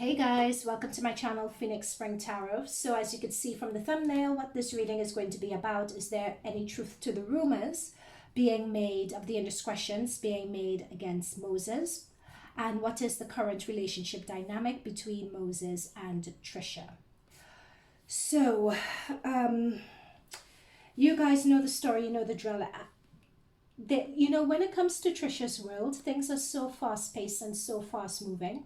Hey guys, welcome to my channel, Phoenix Spring Tarot. So as you can see from the thumbnail, what this reading is going to be about, is there any truth to the rumors being made of the indiscretions being made against Moses? And what is the current relationship dynamic between Moses and Trisha? So, you guys know the story, you know the drill. When it comes to Trisha's world, things are so fast-paced and so fast-moving.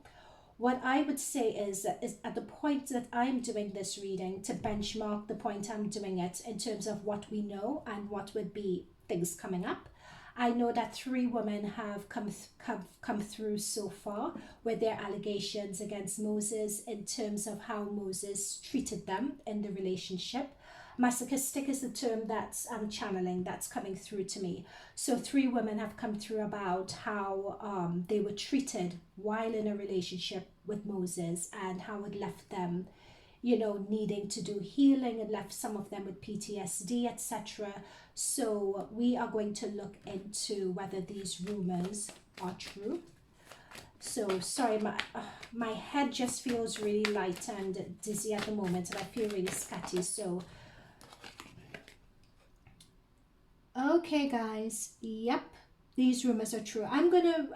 What I would say is at the point that I'm doing this reading, to benchmark the point I'm doing it in terms of what we know and what would be things coming up. I know that 3 women have come through so far with their allegations against Moses in terms of how Moses treated them in the relationship. Masochistic is the term that I'm channeling, that's coming through to me. So 3 women have come through about how they were treated while in a relationship with Moses and how it left them, needing to do healing. It left some of them with PTSD, etc. So we are going to look into whether these rumors are true. So sorry, my head just feels really light and dizzy at the moment, and I feel really scatty. So okay guys, yep, these rumors are true. I'm gonna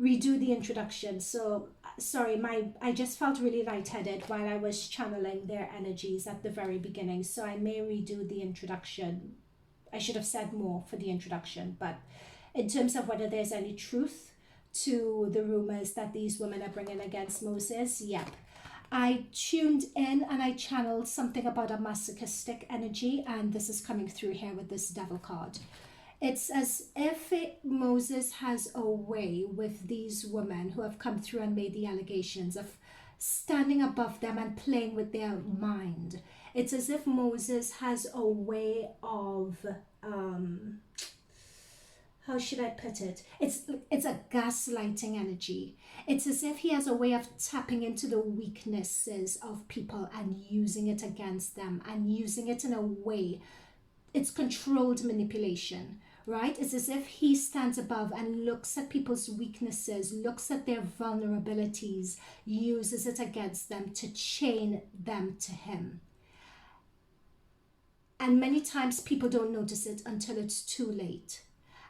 redo the introduction. So sorry, I just felt really lightheaded while I was channeling their energies at the very beginning, so I may redo the introduction. I should have said more for the introduction, but in terms of whether there's any truth to the rumors that these women are bringing against Moses, yep. I tuned in and I channeled something about a masochistic energy, and this is coming through here with this devil card. It's as if Moses has a way with these women who have come through and made the allegations of standing above them and playing with their mind. It's as if Moses has a way of how should I put it? It's a gaslighting energy. It's as if he has a way of tapping into the weaknesses of people and using it against them, and using it in a way. It's controlled manipulation, right? It's as if he stands above and looks at people's weaknesses, looks at their vulnerabilities, uses it against them to chain them to him. And many times people don't notice it until it's too late.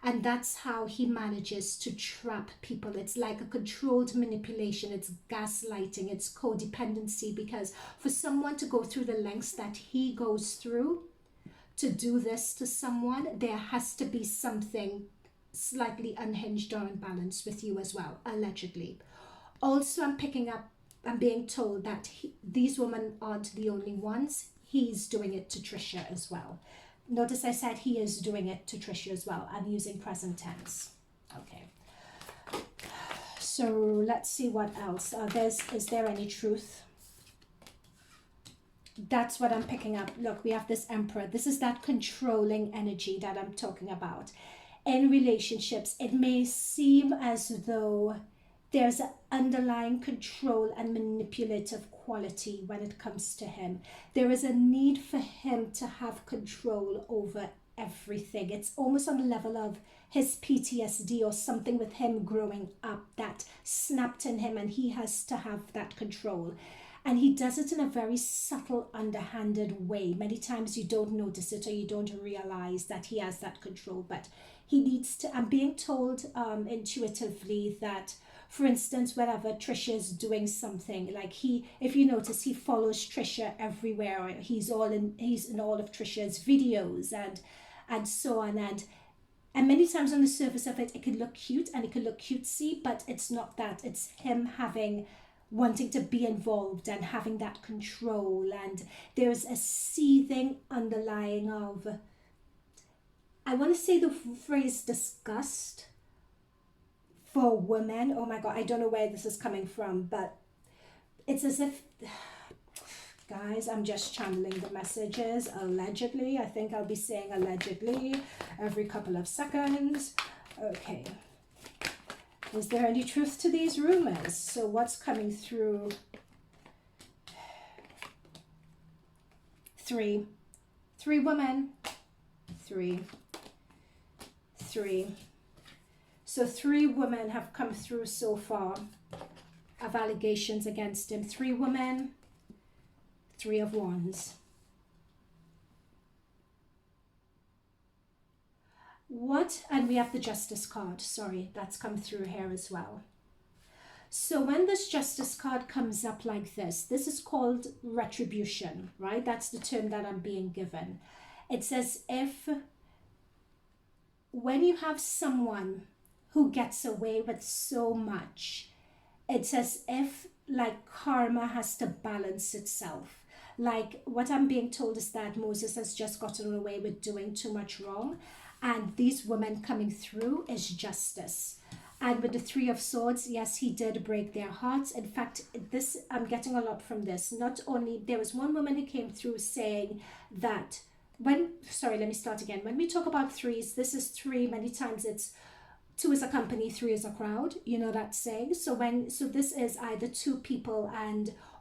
And that's how he manages to trap people. It's like a controlled manipulation. It's gaslighting. It's codependency, because for someone to go through the lengths that he goes through to do this to someone, there has to be something slightly unhinged or unbalanced with you as well, allegedly. Also, I'm being told that these women aren't the only ones. He's doing it to Trisha as well. Notice I said he is doing it to Trisha as well. I'm using present tense. Okay. So let's see what else. Is there any truth? That's what I'm picking up. Look, we have this Emperor. This is that controlling energy that I'm talking about. In relationships, it may seem as though there's an underlying control and manipulative quality when it comes to him. There is a need for him to have control over everything. It's almost on the level of his PTSD or something with him growing up that snapped in him, and he has to have that control. And he does it in a very subtle, underhanded way. Many times you don't notice it or you don't realize that he has that control, but he needs to. I'm being told intuitively that, for instance, whenever Trisha is doing something, like if you notice, he follows Trisha everywhere. He's in all of Trisha's videos and so on. And many times on the surface of it, it could look cute and it could look cutesy, but it's not that. It's him wanting to be involved and having that control. And there's a seething underlying of, I want to say the phrase disgust for women. Oh my God, I don't know where this is coming from, but it's as if, guys, I'm just channeling the messages. Allegedly, I think I'll be saying allegedly every couple of seconds. Okay. Is there any truth to these rumors? So what's coming through? 3 women. 3. So 3 women have come through so far. of allegations against him. 3 women, 3 of Wands. What? And we have the Justice card. Sorry, that's come through here as well. So when this Justice card comes up like this is called retribution, right? That's the term that I'm being given. It's as if when you have someone who gets away with so much, it's as if like karma has to balance itself. Like what I'm being told is that Moses has just gotten away with doing too much wrong, and these women coming through is justice. And with the 3 of Swords, yes, he did break their hearts. In fact, this, I'm getting a lot from this. Not only, there was one woman who came through saying that sorry, let me start again. When we talk about 3s, this is 3, many times it's 2 is a company, 3 is a crowd. You know that saying? So this is either 2 people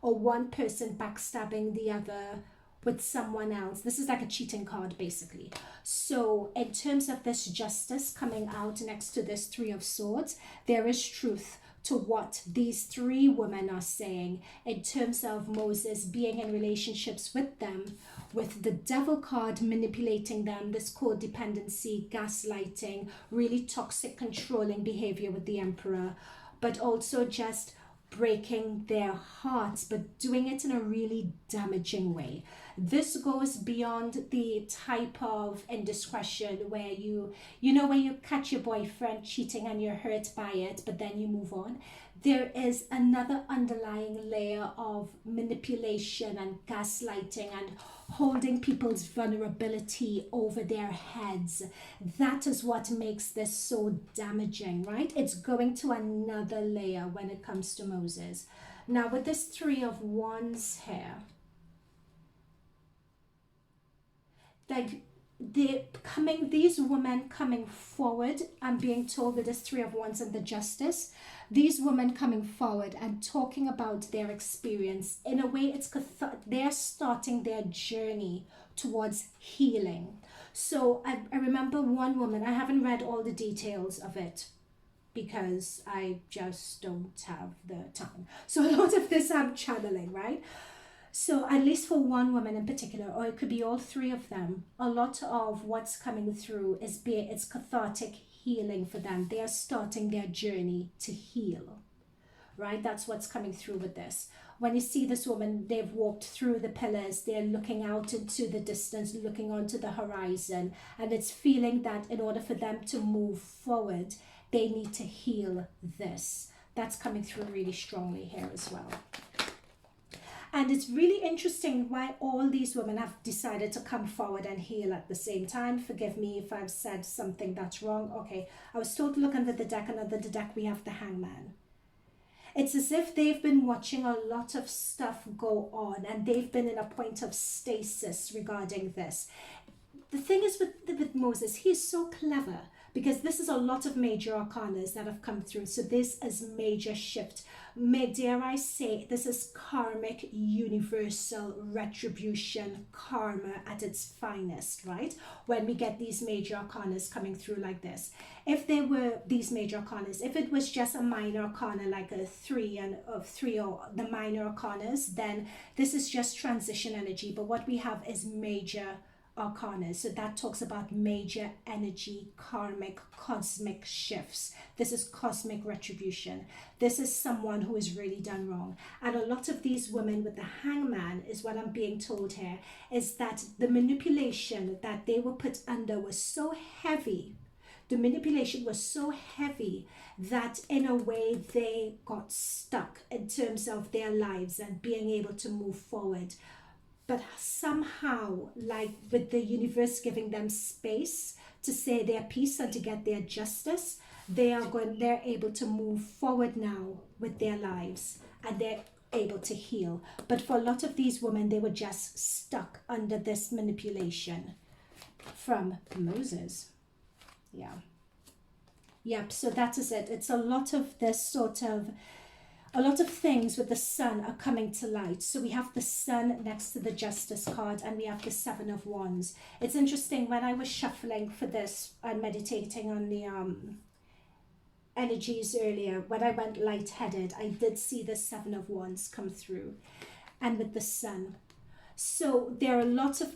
or one person backstabbing the other with someone else. This is like a cheating card, basically. So in terms of this justice coming out next to this 3 of Swords, there is truth to what these 3 women are saying in terms of Moses being in relationships with them, with the Devil card manipulating them, this codependency, gaslighting, really toxic controlling behavior with the Emperor, but also just breaking their hearts, but doing it in a really damaging way. This goes beyond the type of indiscretion where you catch your boyfriend cheating and you're hurt by it, but then you move on. There is another underlying layer of manipulation and gaslighting and holding people's vulnerability over their heads. That is what makes this so damaging, right? It's going to another layer when it comes to Moses. Now with this 3 of Wands here, like these women coming forward, I'm being told with this 3 of Wands and the Justice, these women coming forward and talking about their experience. In a way, it's they're starting their journey towards healing. So I remember one woman, I haven't read all the details of it because I just don't have the time. So a lot of this I'm channeling, right? So at least for one woman in particular, or it could be all 3 of them, a lot of what's coming through it's cathartic healing for them. They are starting their journey to heal, right? That's what's coming through with this. When you see this woman, they've walked through the pillars, they're looking out into the distance, looking onto the horizon, and it's feeling that in order for them to move forward, they need to heal this. That's coming through really strongly here as well. And it's really interesting why all these women have decided to come forward and heal at the same time. Forgive me if I've said something that's wrong. Okay, I was told to look under the deck, and under the deck we have the Hangman. It's as if they've been watching a lot of stuff go on, and they've been in a point of stasis regarding this. The thing is with Moses, he's so clever, because this is a lot of major arcanas that have come through. So this is major shift. Dare I say, this is karmic, universal retribution, karma at its finest, right? When we get these major arcanas coming through like this. If they were these major arcanas, if it was just a minor arcana like a 3 or the minor arcanas, then this is just transition energy. But what we have is major arcana. So that talks about major energy, karmic, cosmic shifts. This is cosmic retribution. This is someone who has really done wrong. And a lot of these women with the Hangman, is what I'm being told here, is that the manipulation that they were put under was so heavy. The manipulation was so heavy that in a way they got stuck in terms of their lives and being able to move forward. But somehow, like with the universe giving them space to say their piece and to get their justice, they're able to move forward now with their lives, and they're able to heal. But for a lot of these women, they were just stuck under this manipulation from Moses. Yeah. Yep, so that is it. It's a lot of this sort of, a lot of things with the sun are coming to light. So we have the sun next to the Justice card, and we have the 7 of Wands. It's interesting, when I was shuffling for this and meditating on the energies earlier, when I went lightheaded, I did see the Seven of Wands come through, and with the Sun. So there are lots of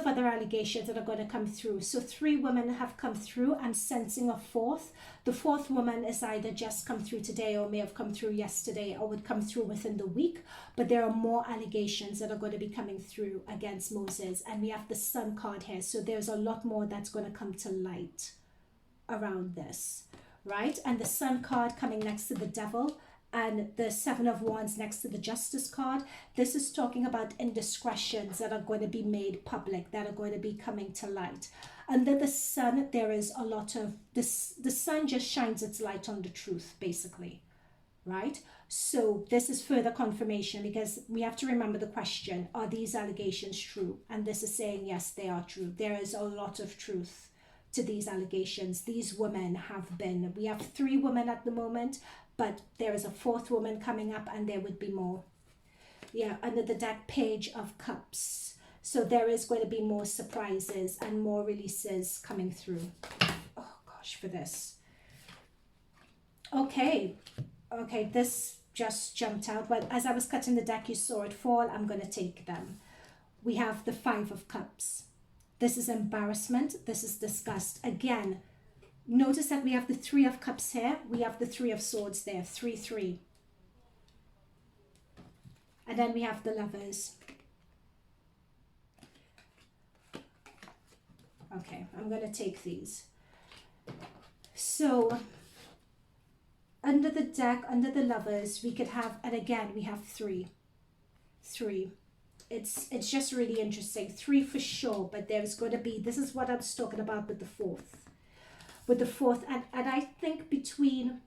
other allegations that are going to come through. So 3 women have come through. I'm sensing a 4th. The 4th woman is either just come through today or may have come through yesterday or would come through within the week. But there are more allegations that are going to be coming through against Moses. And we have the Sun card here. So there's a lot more that's going to come to light around this, right? And the Sun card coming next to the Devil, and the Seven of Wands next to the Justice card. This is talking about indiscretions that are going to be made public, that are going to be coming to light. Under the Sun, there is a lot of this. The Sun just shines its light on the truth, basically, right? So this is further confirmation, because we have to remember the question, are these allegations true? And this is saying, yes, they are true. There is a lot of truth to these allegations. These women have been, we have 3 women at the moment, but there is a 4th woman coming up, and there would be more. Yeah, under the deck, Page of Cups. So there is going to be more surprises and more releases coming through. Oh gosh, for this. Okay, this just jumped out. Well, as I was cutting the deck, you saw it fall. I'm going to take them. We have the 5 of Cups. This is embarrassment. This is disgust. Again, notice that we have the 3 of Cups here. We have the 3 of Swords there. 3, 3. And then we have the Lovers. Okay, I'm going to take these. So, under the deck, under the Lovers, we could have, and again, we have 3. 3. It's just really interesting. 3 for sure, but there's going to be, this is what I was talking about with the 4th. With the 4th, and I think between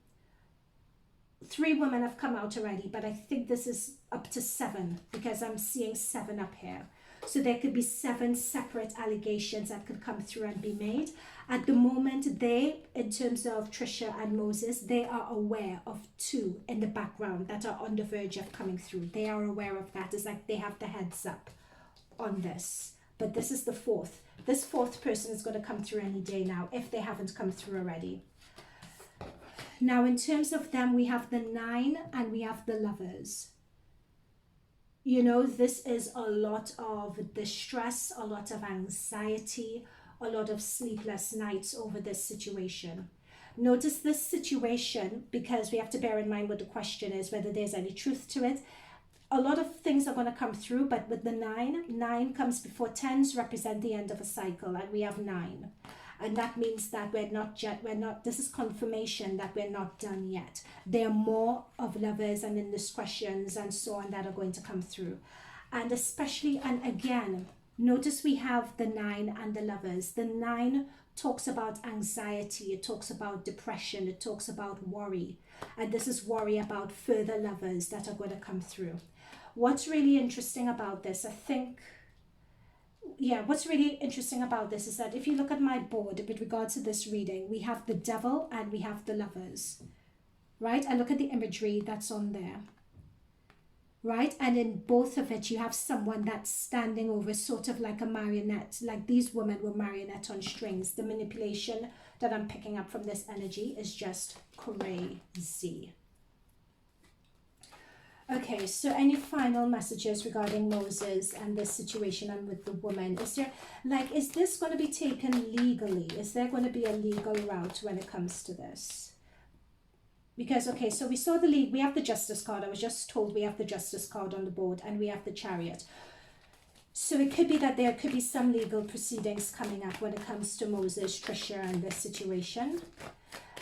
3 women have come out already, but I think this is up to 7, because I'm seeing 7 up here. So there could be 7 separate allegations that could come through and be made. At the moment, they, in terms of Trisha and Moses, they are aware of 2 in the background that are on the verge of coming through. They are aware of that. It's like they have the heads up on this. But this is the 4th. This 4th person is going to come through any day now, if they haven't come through already. Now, in terms of them, we have the 9 and we have the Lovers. You know, this is a lot of distress, a lot of anxiety, a lot of sleepless nights over this situation. Notice this situation, because we have to bear in mind what the question is, whether there's any truth to it. A lot of things are going to come through, but with the 9 comes before 10s represent the end of a cycle, and we have 9. And that means that this is confirmation that we're not done yet. There are more of Lovers and indiscretions and so on that are going to come through. And especially, and again, notice we have the 9 and the Lovers. The 9 talks about anxiety, it talks about depression, it talks about worry. And this is worry about further Lovers that are going to come through. What's really interesting about this, I think, what's really interesting about this is that if you look at my board with regards to this reading, we have the Devil and we have the Lovers, right? And look at the imagery that's on there, right? And in both of it, you have someone that's standing over, sort of like a marionette, like these women were marionette on strings. The manipulation that I'm picking up from this energy is just crazy. Okay, so any final messages regarding Moses and this situation and with the woman? Is this going to be taken legally? Is there going to be a legal route when it comes to this? Because, okay, so we saw we have the Justice card. I was just told we have the Justice card on the board, and we have the Chariot. So it could be that there could be some legal proceedings coming up when it comes to Moses, Trisha, and this situation.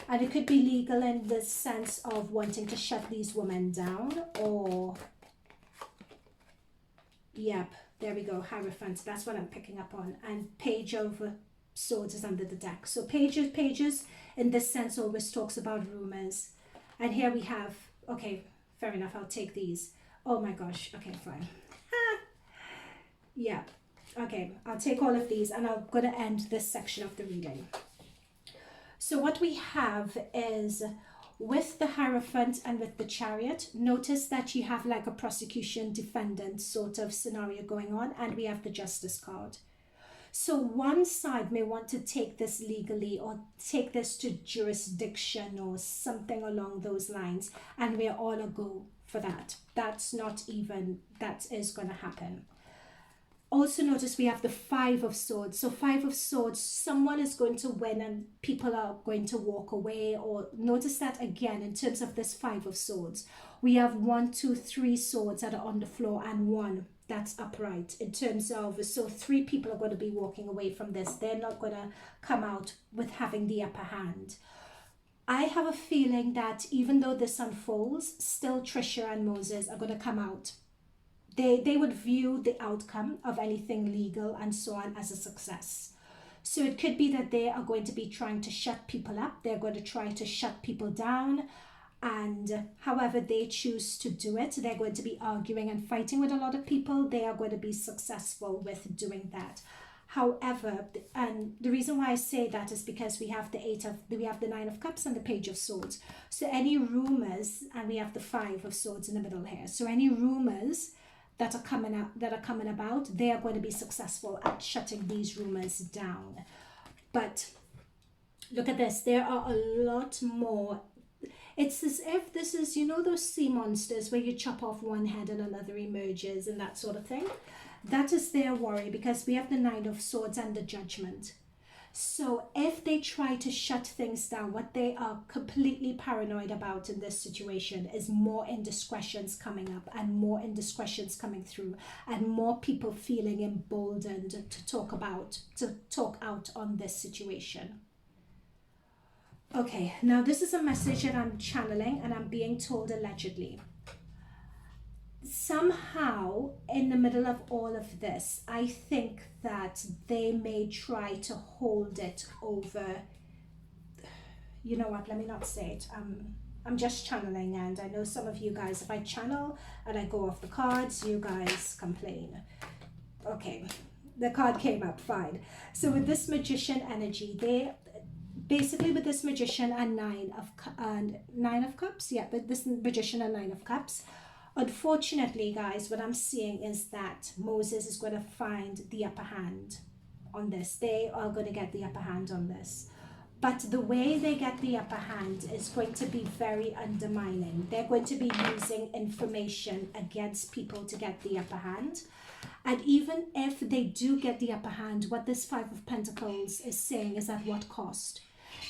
And it could be legal in the sense of wanting to shut these women down, or, yep, there we go, Hierophant, that's what I'm picking up on. And Page of Swords is under the deck. So pages in this sense always talks about rumors. And here we have, okay, fair enough, I'll take these. Oh my gosh, okay, fine. Yeah, okay, I'll take all of these, and I'm going to end this section of the reading. So what we have is, with the Hierophant and with the Chariot, notice that you have like a prosecution defendant sort of scenario going on, and we have the Justice card. So one side may want to take this legally or take this to jurisdiction or something along those lines, and we're all a go for that. That is going to happen. Also notice we have the Five of Swords. So Five of Swords, someone is going to win and people are going to walk away. Or notice that again in terms of this Five of Swords. We have 1, 2, 3 swords that are on the floor and one that's upright. In terms of, so 3 people are going to be walking away from this. They're not going to come out with having the upper hand. I have a feeling that even though this unfolds, still Trisha and Moses are going to come out. They would view the outcome of anything legal and so on as a success. So it could be that they are going to be trying to shut people up. They're going to try to shut people down. And however they choose to do it, they're going to be arguing and fighting with a lot of people. They are going to be successful with doing that. However, and the reason why I say that is because we have the Nine of Cups and the Page of Swords. So any rumors, and we have the Five of Swords in the middle here. So any rumors that are coming about, they are going to be successful at shutting these rumors down. But look at this, there are a lot more. It's as if this is, you know, those sea monsters where you chop off one head and another emerges and that sort of thing. That is their worry, because we have the Nine of Swords and the Judgment. So if they try to shut things down, what they are completely paranoid about in this situation is more indiscretions coming up and more indiscretions coming through and more people feeling emboldened to talk out on this situation. Okay, now this is a message that I'm channeling and I'm being told allegedly. Somehow in the middle of all of this, I think that they may try to hold it over. You know what, let me not say it. I'm just channeling, and I know some of you guys, if I channel and I go off the cards, you guys complain. Okay, the card came up, fine. So with this Magician energy, they basically, with this Magician and Nine of Cups, yeah, but this Magician and Nine of Cups, unfortunately, guys, what I'm seeing is that Moses is going to find the upper hand on this. They are going to get the upper hand on this. But the way they get the upper hand is going to be very undermining. They're going to be using information against people to get the upper hand. And even if they do get the upper hand, what this Five of Pentacles is saying is at what cost?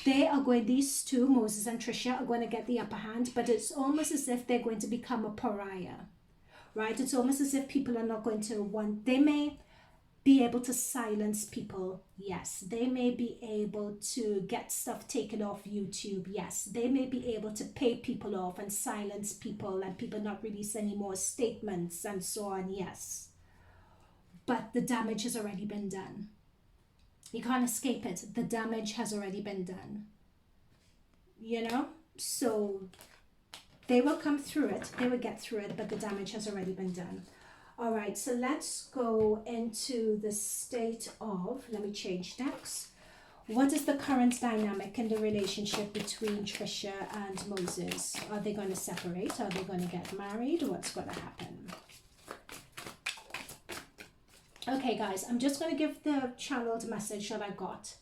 These two, Moses and Trisha, are going to get the upper hand, but it's almost as if they're going to become a pariah, right? It's almost as if people are not going to want, they may be able to silence people, yes. They may be able to get stuff taken off YouTube, yes. They may be able to pay people off and silence people and people not release any more statements and so on, yes. But the damage has already been done. You can't escape it. The damage has already been done. You know? So they will come through it. They will get through it, but the damage has already been done. All right, so let's go into the state of, let me change decks. What is the current dynamic in the relationship between Trisha and Moses? Are they going to separate? Are they going to get married? What's going to happen? Okay, guys, I'm just going to give the channeled message that I got.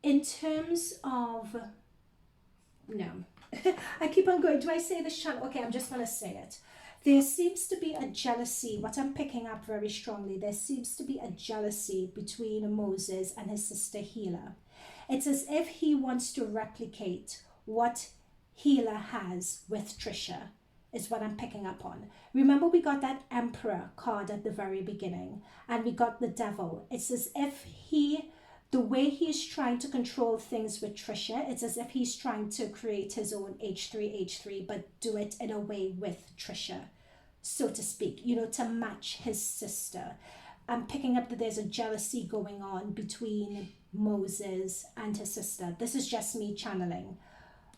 In terms of, no, I keep on going. Do I say this channel? Okay, I'm just going to say it. There seems to be a jealousy, what I'm picking up very strongly, there seems to be a jealousy between Moses and his sister Hila. It's as if he wants to replicate what Hila has with Trisha, is what I'm picking up on. Remember, we got that Emperor card at the very beginning, and we got the Devil. It's as if the way he's trying to control things with Trisha, it's as if he's trying to create his own H3, but do it in a way with Trisha, so to speak, you know, to match his sister. I'm picking up that there's a jealousy going on between Moses and his sister. This is just me channeling.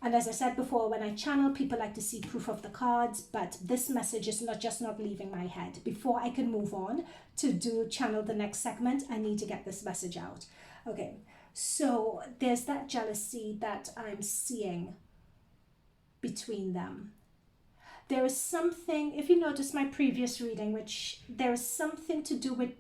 And as I said before, when I channel, people like to see proof of the cards, but this message is not leaving my head. Before I can move on to channel the next segment, I need to get this message out. Okay, so there's that jealousy that I'm seeing between them. There is something, if you notice my previous reading, which there is something to do with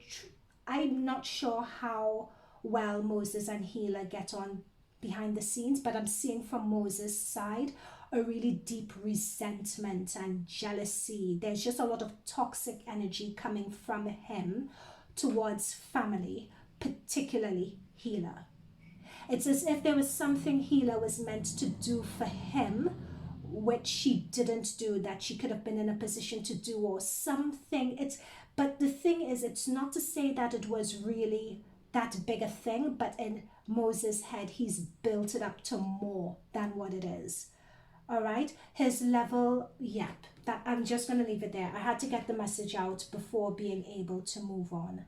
I'm not sure how well Moses and Hila get on behind the scenes, but I'm seeing from Moses' side a really deep resentment and jealousy. There's just a lot of toxic energy coming from him towards family, particularly Hila. It's as if there was something Hila was meant to do for him which she didn't do, that she could have been in a position to do, or something. But the thing is, it's not to say that it was really that big a thing, but in Moses' head he's built it up to more than what it is. All right, his level, yep, that I'm just going to leave it there. I had to get the message out before being able to move on.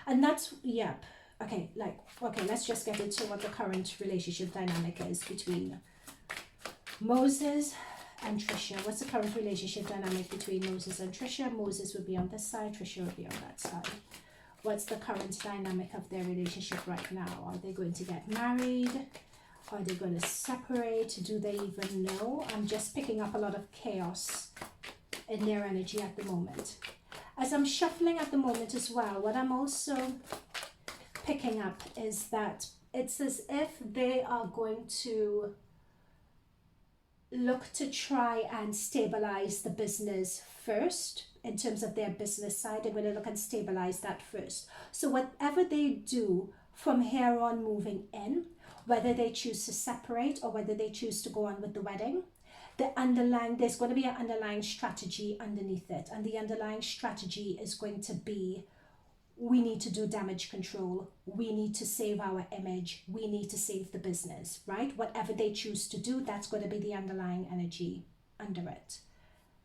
And that's, yep, okay, let's just get into what the current relationship dynamic is between Moses and Trisha. What's the current relationship dynamic between Moses and Trisha? Moses would be on this side, Trisha would be on that side. What's the current dynamic of their relationship right now? Are they going to get married? Are they going to separate? Do they even know? I'm just picking up a lot of chaos in their energy at the moment. As I'm shuffling at the moment as well, what I'm also picking up is that it's as if they are going to look to try and stabilize the business first. In terms of their business side, they're going to look and stabilize that first. So whatever they do from here on moving in, whether they choose to separate or whether they choose to go on with the wedding, there's going to be an underlying strategy underneath it. And the underlying strategy is going to be, we need to do damage control. We need to save our image. We need to save the business, right? Whatever they choose to do, that's going to be the underlying energy under it.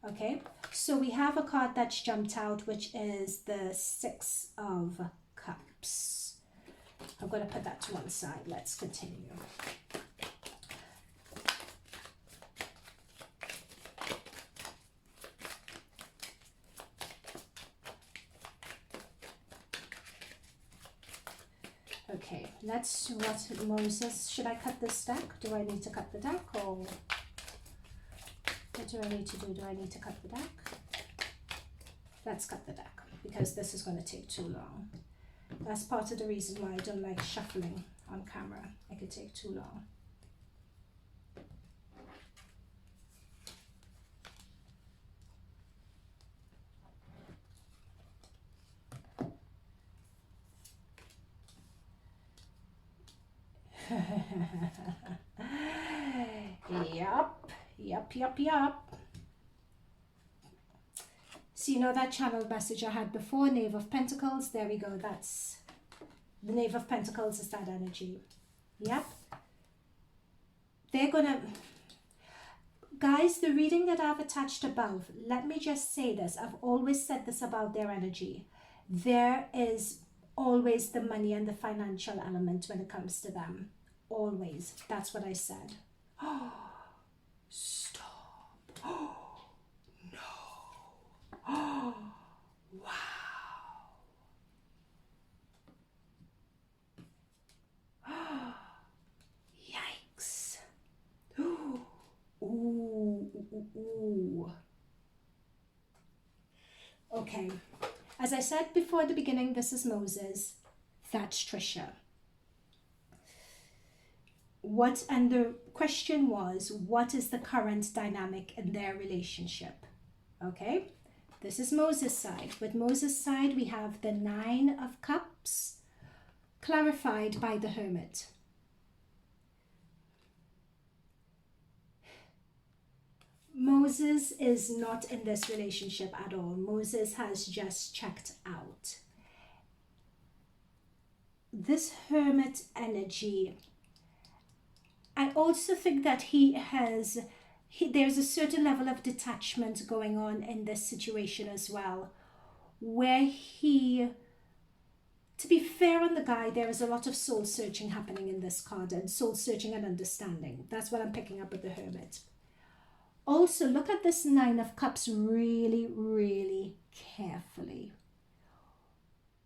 Okay, so we have a card that's jumped out, which is the Six of Cups. I'm going to put that to one side. Let's continue. Okay, let's what Moses. Should I cut this deck? Do I need to cut the deck, or what do I need to do? Do I need to cut the deck? Let's cut the deck, because this is going to take too long. That's part of the reason why I don't like shuffling on camera. It could take too long. Yup. So you know that channel message I had before, Knave of Pentacles? There we go. That's the Knave of Pentacles, is that energy. Yep. They're gonna... Guys, the reading that I've attached above, let me just say this. I've always said this about their energy. There is always the money and the financial element when it comes to them. Always. That's what I said. Oh, stop. Oh, no. Oh, wow. Oh, yikes. Ooh, ooh, ooh, ooh. Okay. As I said before at the beginning, this is Moses. That's Trisha. And the question was, what is the current dynamic in their relationship? Okay, this is Moses' side. With Moses' side, we have the Nine of Cups, clarified by the Hermit. Moses is not in this relationship at all. Moses has just checked out. This Hermit energy, I also think that there's a certain level of detachment going on in this situation as well, where to be fair on the guy, there is a lot of soul searching happening in this card, and soul searching and understanding. That's what I'm picking up with the Hermit. Also, look at this Nine of Cups really, really carefully.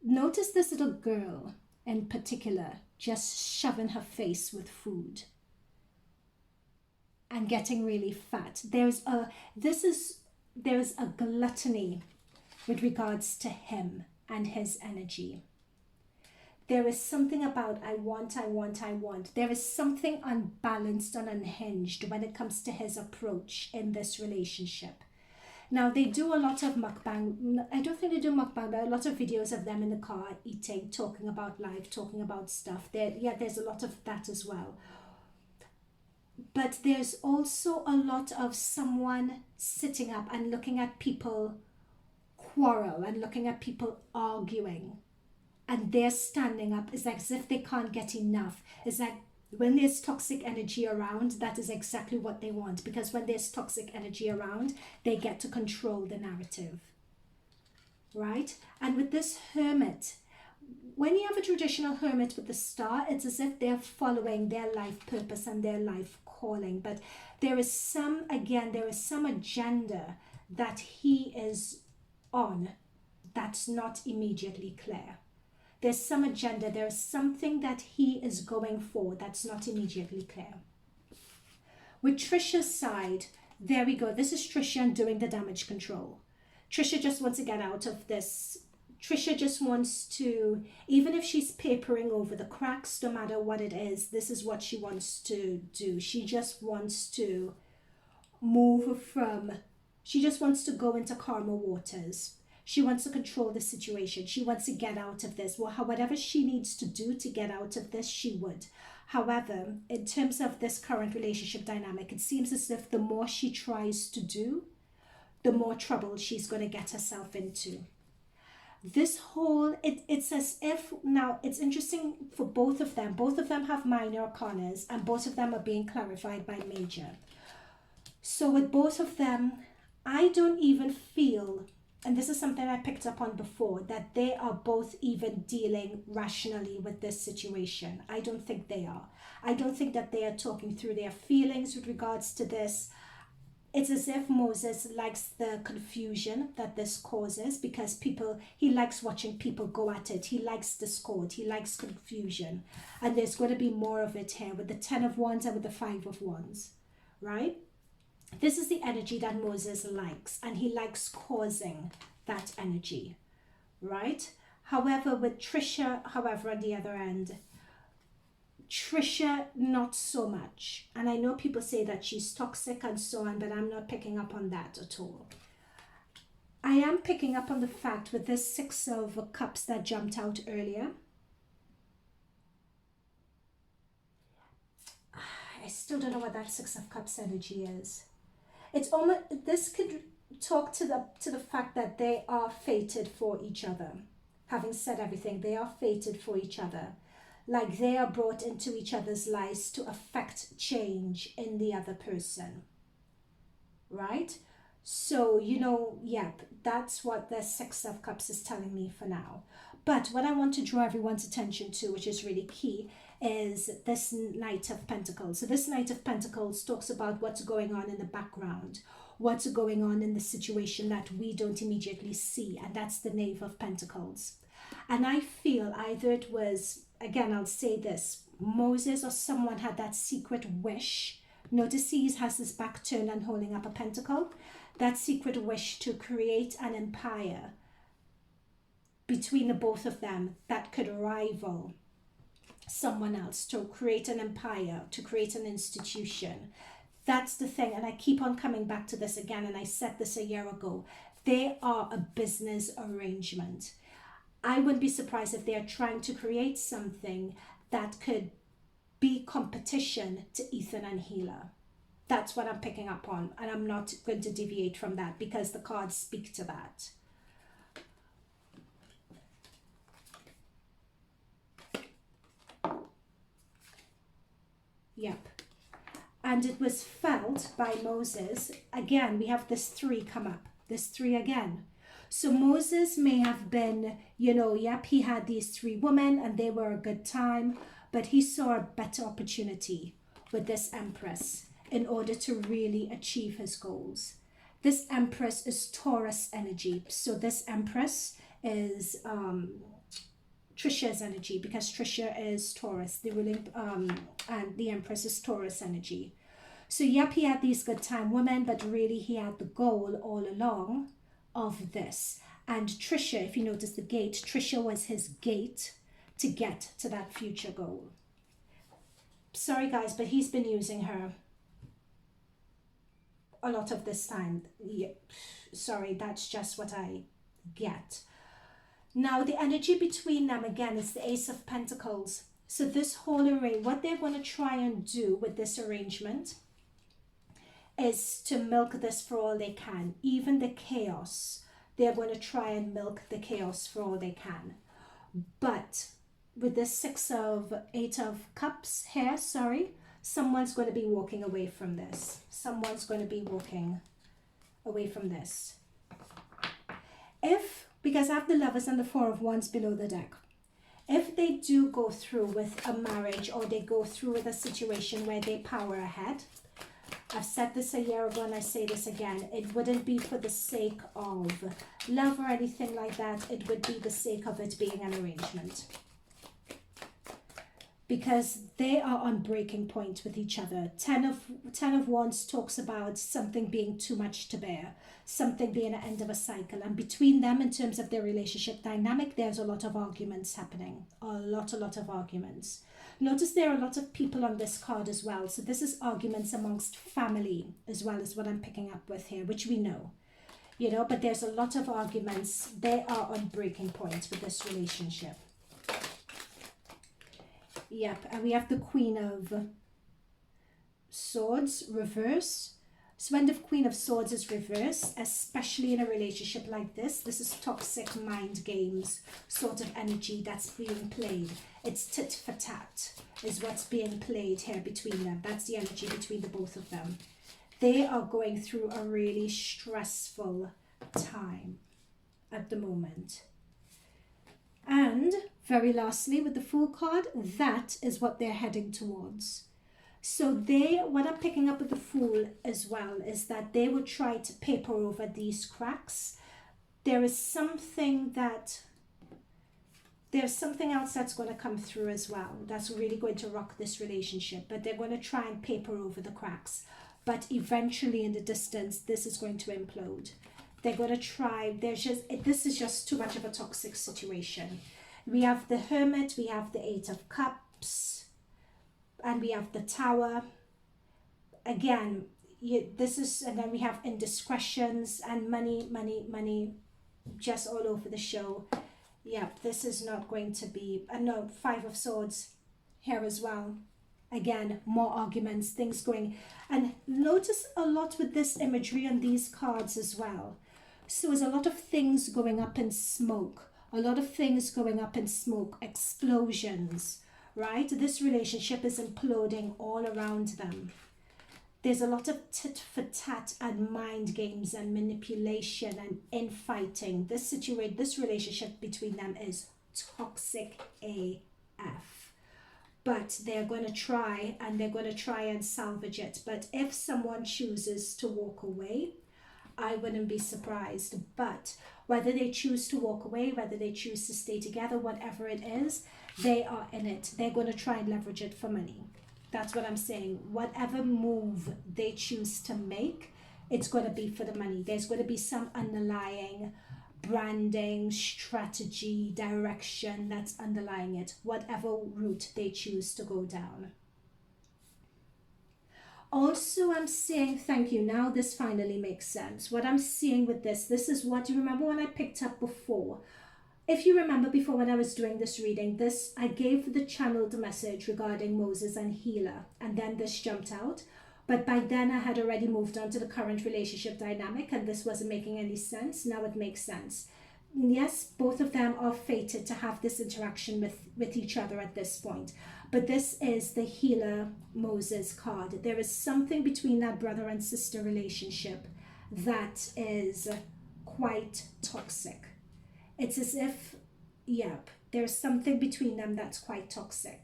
Notice this little girl in particular just shoving her face with food and getting really fat. There's a gluttony with regards to him and his energy. There is something about I want. There is something unbalanced and unhinged when it comes to his approach in this relationship. Now, they do a lot of mukbang. I don't think they do mukbang, but a lot of videos of them in the car eating, talking about life, talking about stuff. There's a lot of that as well. But there's also a lot of someone sitting up and looking at people quarrel and looking at people arguing. And they're standing up. It's like as if they can't get enough. It's like when there's toxic energy around, that is exactly what they want. Because when there's toxic energy around, they get to control the narrative. Right? And with this hermit, when you have a traditional hermit with the star, it's as if they're following their life purpose and their life calling. But there is some agenda that he is on that's not immediately clear. There's some agenda, there's something that he is going for that's not immediately clear. With Trisha's side, there we go. This is Trisha doing the damage control. Trisha just wants to get out of this. Trisha just wants to, even if she's papering over the cracks, no matter what it is, this is what she wants to do. She just wants to she just wants to go into calmer waters. She wants to control the situation. She wants to get out of this. Well, whatever she needs to do to get out of this, she would. However, in terms of this current relationship dynamic, it seems as if the more she tries to do, the more trouble she's going to get herself into. This whole, it's as if, now it's interesting for both of them. Both of them have minor arcanas and both of them are being clarified by major. So with both of them, I don't even feel, and this is something I picked up on before, that they are both even dealing rationally with this situation. I don't think they are. I don't think that they are talking through their feelings with regards to this. It's as if Moses likes the confusion that this causes because he likes watching people go at it. He likes discord. He likes confusion. And there's going to be more of it here with the 10 of Wands and with the 5 of Wands, right? This is the energy that Moses likes, and he likes causing that energy, right? However, with Trisha, on the other end, Trisha, not so much. And I know people say that she's toxic and so on, but I'm not picking up on that at all. I am picking up on the fact with this 6 of Cups that jumped out earlier. I still don't know what that 6 of Cups energy is. It's almost, this could talk to the fact that they are fated for each other. Having said everything, they are fated for each other. Like they are brought into each other's lives to affect change in the other person. Right? So, that's what the 6 of Cups is telling me for now. But what I want to draw everyone's attention to, which is really key, is this Knight of Pentacles. So this Knight of Pentacles talks about what's going on in the background, what's going on in the situation that we don't immediately see, and that's the Knave of Pentacles. And I feel either it was, again, I'll say this, Moses or someone had that secret wish. Notice he has his back turned and holding up a pentacle. That secret wish to create an empire between the both of them that could rival someone else, to create an empire, to create an institution. That's the thing, and I keep on coming back to this again, and I said this a year ago. They are a business arrangement. I wouldn't be surprised if they're trying to create something that could be competition to Ethan and Hila. That's what I'm picking up on, and I'm not going to deviate from that because the cards speak to that. Yep. And it was felt by Moses. Again, we have this 3 come up. This 3 again. So Moses may have been, he had these 3 women and they were a good time, but he saw a better opportunity with this Empress in order to really achieve his goals. This Empress is Taurus energy. So this Empress is Trisha's energy, because Trisha is Taurus, the ruling, and the Empress is Taurus energy. So yep, he had these good time women, but really he had the goal all along of this. And Trisha, if you notice the gate, Trisha was his gate to get to that future goal. Sorry guys, but he's been using her a lot of this time. Yeah, sorry, that's just what I get. Now the energy between them again is the Ace of Pentacles. So this whole array, what they're going to try and do with this arrangement is to milk this for all they can. Even the chaos, they're going to try and milk the chaos for all they can. But with this Eight of Cups here, sorry, someone's going to be walking away from this. Someone's going to be walking away from this. Because I have the Lovers and the Four of Wands below the deck. If they do go through with a marriage, or they go through with a situation where they power ahead, I've said this a year ago and I say this again, it wouldn't be for the sake of love or anything like that. It would be the sake of it being an arrangement. Because they are on breaking point with each other. Ten of Wands talks about something being too much to bear, something being an end of a cycle. And between them, in terms of their relationship dynamic, there's a lot of arguments happening. A lot of arguments. Notice there are a lot of people on this card as well. So this is arguments amongst family as well, as what I'm picking up with here, which we know. You know, but there's a lot of arguments. They are on breaking point with this relationship. Yep, and we have the Queen of Swords reverse. So when the Queen of Swords is reversed, especially in a relationship like this is toxic mind games sort of energy that's being played. It's tit for tat is what's being played here between them. That's the energy between the both of them. They are going through a really stressful time at the moment. And very lastly, with the Fool card, that is what they're heading towards. So what I'm picking up with the Fool as well is that they would try to paper over these cracks. There's something else that's going to come through as well. That's really going to rock this relationship. But they're going to try and paper over the cracks. But eventually in the distance, this is going to implode. They're going to try. This is just too much of a toxic situation. We have the Hermit, we have the Eight of Cups, and we have the Tower. Again, and then we have indiscretions and money, just all over the show. Yep, this is not going to be, no, Five of Swords here as well. Again, more arguments, things going. And notice a lot with this imagery on these cards as well. So there's a lot of things going up in smoke. A lot of things going up in smoke, explosions, right? This relationship is imploding all around them. There's a lot of tit for tat and mind games and manipulation and infighting. This relationship between them is toxic AF. But they're going to try, and they're going to try and salvage it. But if someone chooses to walk away, I wouldn't be surprised. But whether they choose to walk away, whether they choose to stay together, whatever it is, they are in it. They're going to try and leverage it for money. That's what I'm saying. Whatever move they choose to make, it's going to be for the money. There's going to be some underlying branding, strategy, direction that's underlying it, whatever route they choose to go down. Also, I'm seeing, thank you, now this finally makes sense. What I'm seeing with this is what you remember when I picked up before. If you remember before when I was doing this reading, I gave the channeled message regarding Moses and Hila, and then this jumped out. But by then I had already moved on to the current relationship dynamic, and this wasn't making any sense. Now it makes sense. Yes, both of them are fated to have this interaction with each other at this point. But this is the Hila Moses card. There is something between that brother and sister relationship that is quite toxic. It's as if, yep, there's something between them that's quite toxic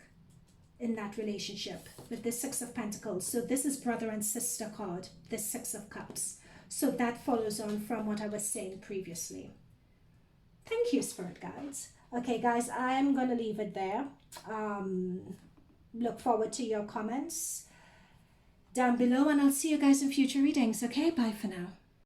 in that relationship with the Six of Pentacles. So this is brother and sister card, the Six of Cups. So that follows on from what I was saying previously. Thank you, Spirit Guides. Okay, guys, I'm going to leave it there. Look forward to your comments down below, and I'll see you guys in future readings. Okay, bye for now.